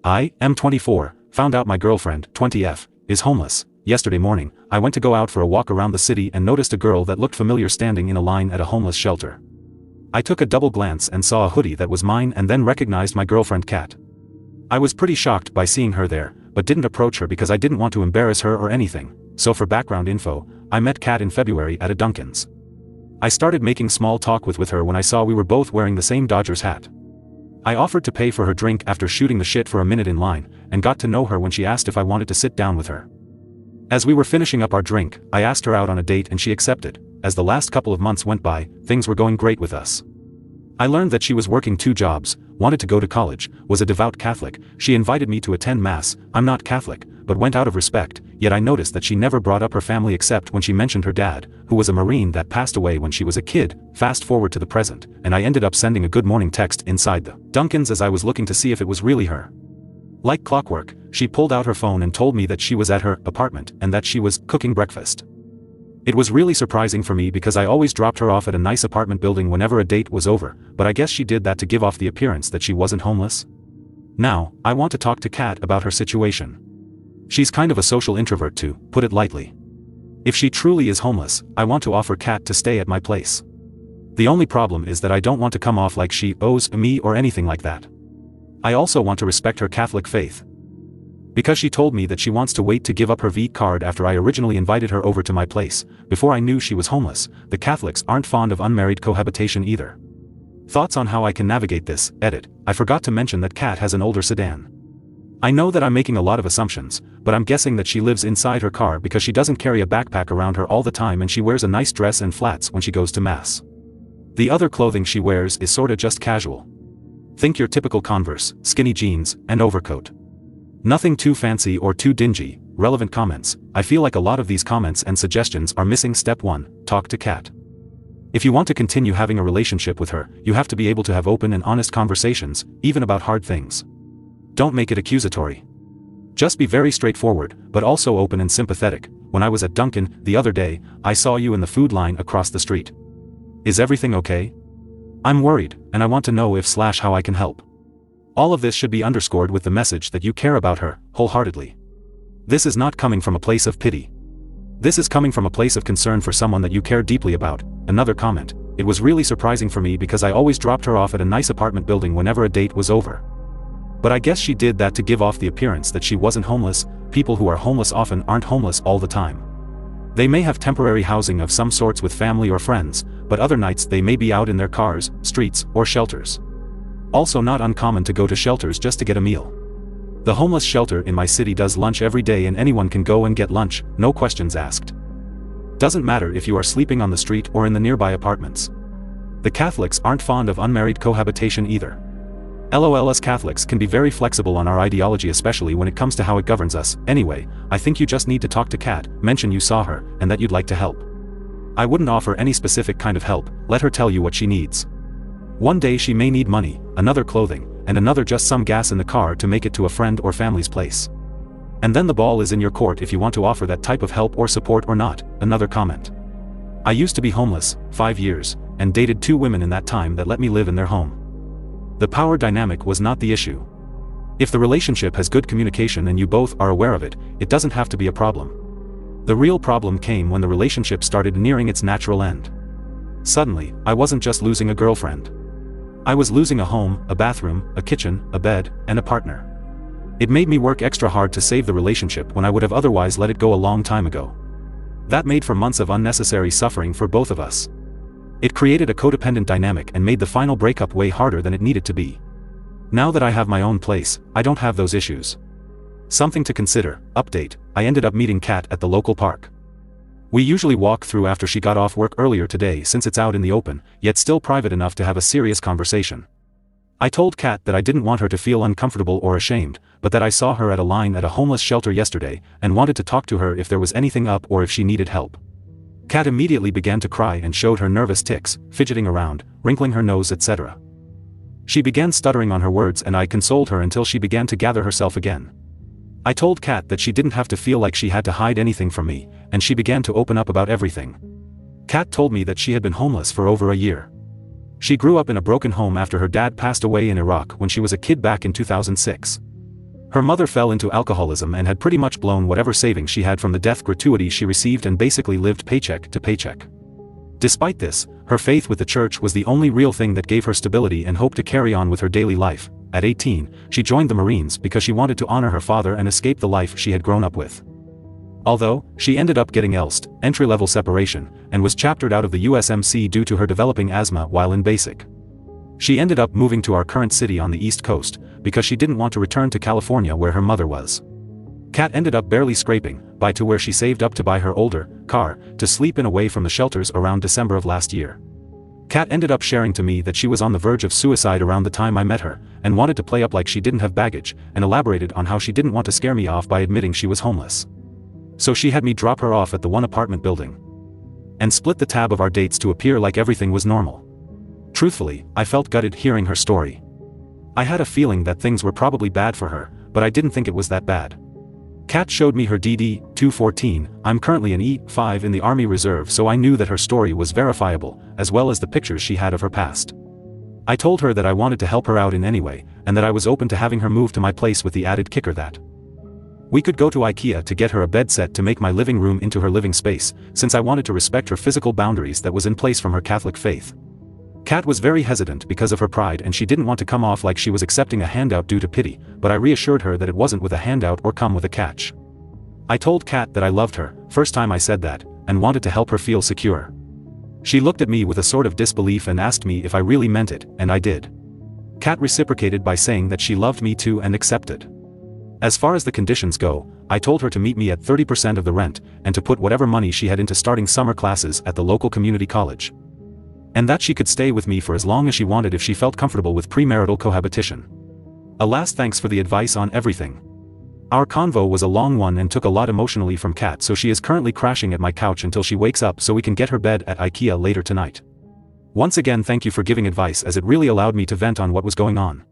I am 24, found out my girlfriend, 20F, is homeless. Yesterday morning, I went to go out for a walk around the city and noticed a girl that looked familiar standing in a line at a homeless shelter. I took a double glance and saw a hoodie that was mine and then recognized my girlfriend Kat. I was pretty shocked by seeing her there, but didn't approach her because I didn't want to embarrass her or anything, so for background info, I met Kat in February at a Dunkin's. I started making small talk with her when I saw we were both wearing the same Dodgers hat. I offered to pay for her drink after shooting the shit for a minute in line, and got to know her when she asked if I wanted to sit down with her. As we were finishing up our drink, I asked her out on a date and she accepted. As the last couple of months went by, things were going great with us. I learned that she was working 2 jobs, wanted to go to college, was a devout Catholic. She invited me to attend Mass. I'm not Catholic, but went out of respect, yet I noticed that she never brought up her family except when she mentioned her dad, who was a Marine that passed away when she was a kid. Fast forward to the present, and I ended up sending a good morning text inside the Dunkin's as I was looking to see if it was really her. Like clockwork, she pulled out her phone and told me that she was at her apartment and that she was cooking breakfast. It was really surprising for me because I always dropped her off at a nice apartment building whenever a date was over, but I guess she did that to give off the appearance that she wasn't homeless. Now, I want to talk to Kat about her situation. She's kind of a social introvert to put it lightly. If she truly is homeless, I want to offer Kat to stay at my place. The only problem is that I don't want to come off like she owes me or anything like that. I also want to respect her Catholic faith. Because she told me that she wants to wait to give up her V card after I originally invited her over to my place, before I knew she was homeless. The Catholics aren't fond of unmarried cohabitation either. Thoughts on how I can navigate this? Edit. I forgot to mention that Kat has an older sedan. I know that I'm making a lot of assumptions, but I'm guessing that she lives inside her car because she doesn't carry a backpack around her all the time and she wears a nice dress and flats when she goes to Mass. The other clothing she wears is sorta just casual. Think your typical Converse, skinny jeans, and overcoat. Nothing too fancy or too dingy. Relevant comments. I feel like a lot of these comments and suggestions are missing step 1, talk to Kat. If you want to continue having a relationship with her, you have to be able to have open and honest conversations, even about hard things. Don't make it accusatory. Just be very straightforward, but also open and sympathetic. When I was at Dunkin' the other day, I saw you in the food line across the street. Is everything okay? I'm worried, and I want to know if/how I can help. All of this should be underscored with the message that you care about her, wholeheartedly. This is not coming from a place of pity. This is coming from a place of concern for someone that you care deeply about. Another comment. It was really surprising for me because I always dropped her off at a nice apartment building whenever a date was over. But I guess she did that to give off the appearance that she wasn't homeless. People who are homeless often aren't homeless all the time. They may have temporary housing of some sorts with family or friends, but other nights they may be out in their cars, streets, or shelters. Also not uncommon to go to shelters just to get a meal. The homeless shelter in my city does lunch every day and anyone can go and get lunch, no questions asked. Doesn't matter if you are sleeping on the street or in the nearby apartments. The Catholics aren't fond of unmarried cohabitation either. LOL, us Catholics can be very flexible on our ideology, especially when it comes to how it governs us. Anyway, I think you just need to talk to Kat, mention you saw her, and that you'd like to help. I wouldn't offer any specific kind of help, let her tell you what she needs. One day she may need money, another clothing, and another just some gas in the car to make it to a friend or family's place. And then the ball is in your court if you want to offer that type of help or support or not. Another comment. I used to be homeless, 5 years, and dated 2 women in that time that let me live in their home. The power dynamic was not the issue. If the relationship has good communication and you both are aware of it, it doesn't have to be a problem. The real problem came when the relationship started nearing its natural end. Suddenly, I wasn't just losing a girlfriend. I was losing a home, a bathroom, a kitchen, a bed, and a partner. It made me work extra hard to save the relationship when I would have otherwise let it go a long time ago. That made for months of unnecessary suffering for both of us. It created a codependent dynamic and made the final breakup way harder than it needed to be. Now that I have my own place, I don't have those issues. Something to consider. Update. I ended up meeting Kat at the local park. We usually walk through after she got off work earlier today since it's out in the open, yet still private enough to have a serious conversation. I told Kat that I didn't want her to feel uncomfortable or ashamed, but that I saw her at a line at a homeless shelter yesterday, and wanted to talk to her if there was anything up or if she needed help. Kat immediately began to cry and showed her nervous tics, fidgeting around, wrinkling her nose, etc. She began stuttering on her words and I consoled her until she began to gather herself again. I told Kat that she didn't have to feel like she had to hide anything from me, and she began to open up about everything. Kat told me that she had been homeless for over a year. She grew up in a broken home after her dad passed away in Iraq when she was a kid back in 2006. Her mother fell into alcoholism and had pretty much blown whatever savings she had from the death gratuity she received and basically lived paycheck to paycheck. Despite this, her faith with the church was the only real thing that gave her stability and hope to carry on with her daily life. At 18, she joined the Marines because she wanted to honor her father and escape the life she had grown up with. Although, she ended up getting ELST, entry-level separation, and was chaptered out of the USMC due to her developing asthma while in basic. She ended up moving to our current city on the East Coast, because she didn't want to return to California where her mother was. Kat ended up barely scraping by to where she saved up to buy her older car to sleep in away from the shelters around December of last year. Kat ended up sharing to me that she was on the verge of suicide around the time I met her, and wanted to play up like she didn't have baggage, and elaborated on how she didn't want to scare me off by admitting she was homeless. So she had me drop her off at the one apartment building and split the tab of our dates to appear like everything was normal. Truthfully, I felt gutted hearing her story. I had a feeling that things were probably bad for her, but I didn't think it was that bad. Kat showed me her DD-214, I'm currently an E-5 in the Army Reserve, so I knew that her story was verifiable, as well as the pictures she had of her past. I told her that I wanted to help her out in any way, and that I was open to having her move to my place with the added kicker that we could go to IKEA to get her a bed set to make my living room into her living space, since I wanted to respect her physical boundaries that was in place from her Catholic faith. Kat was very hesitant because of her pride and she didn't want to come off like she was accepting a handout due to pity, but I reassured her that it wasn't with a handout or come with a catch. I told Kat that I loved her, first time I said that, and wanted to help her feel secure. She looked at me with a sort of disbelief and asked me if I really meant it, and I did. Kat reciprocated by saying that she loved me too and accepted. As far as the conditions go, I told her to meet me at 30% of the rent, and to put whatever money she had into starting summer classes at the local community college. And that she could stay with me for as long as she wanted if she felt comfortable with premarital cohabitation. A last thanks for the advice on everything. Our convo was a long one and took a lot emotionally from Kat, so she is currently crashing at my couch until she wakes up so we can get her bed at IKEA later tonight. Once again, thank you for giving advice, as it really allowed me to vent on what was going on.